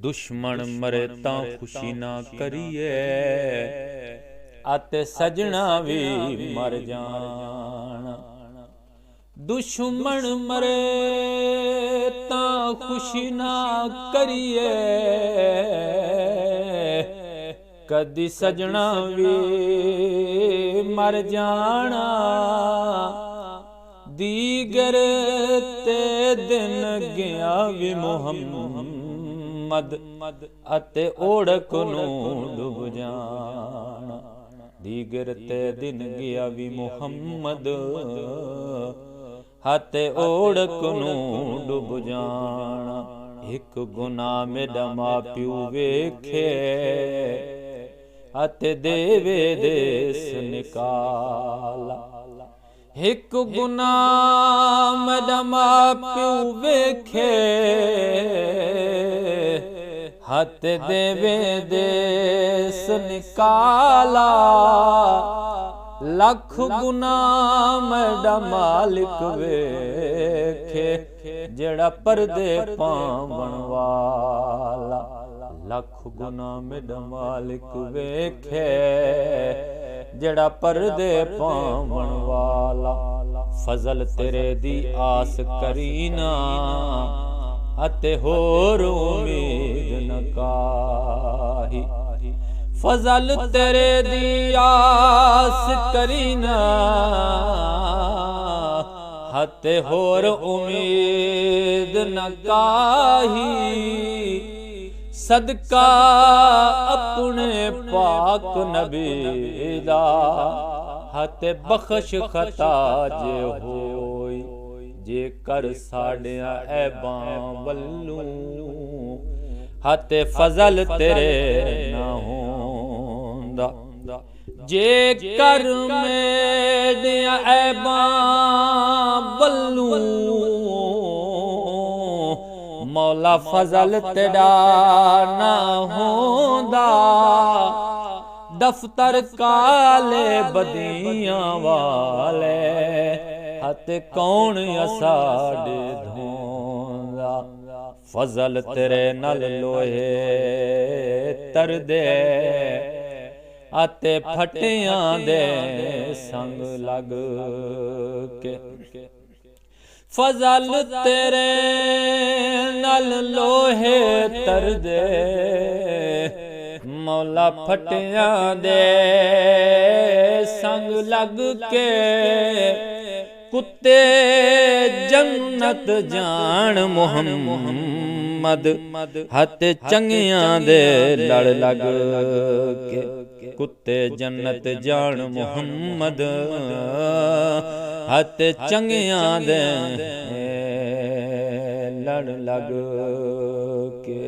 दुश्मन मरे तां खुशी ना करिए अते सजना भी मर जान। दुश्मन मरे तां खुशी ना करिए कदी सजना भी मर जाना। दीगर ते दिन गया भी मुहम्मद अते ओढ़क नूं डुब जाना। दीगर ते दिन गया भी मुहम्मद अते ओढ़क नूं डुब जाना। एक गुनाह मेरा मां प्यू वेखे अते देवे देस निकाला। एक गुनाह मेरा मां प्यू वेखे हथ देवे देस निकाला। लख गुनाह मेरा मालिक वेखे जेड़ा परदे पावन वाला। लख गुनाह मेरा मालिक वेखे जेड़ा परदे पावन वाला। फजल तेरे दी आस करीना अते होर उम्मीद न काही। फजल तेरे दी आस करीना अते होर उम्मीद न काही। सदका अपने पाक नबी दा हते बख्श खता जे होई। जे कर साड़िया ऐबां वल्लू हते फजल तेरे ना होंदा। जे कर मेरिया ऐबां वल्लू मौला फजल तेरा ना होंदा। दफ्तर काले बदियां वाले हथ कौन असाडे धोंदा। फजल तेरे नल लोहे तरदे अते फटियां दे संग लग के। फजल तेरे नल लोहे तरदे मौला फटियां दे संग लग के। कुत्ते जन्नत जान मुहम्मद हथ चंगियां दे लड़ लग के। कुत्ते जन्नत जान मुहम्मद हथ चंगियां दे लड़ लग के।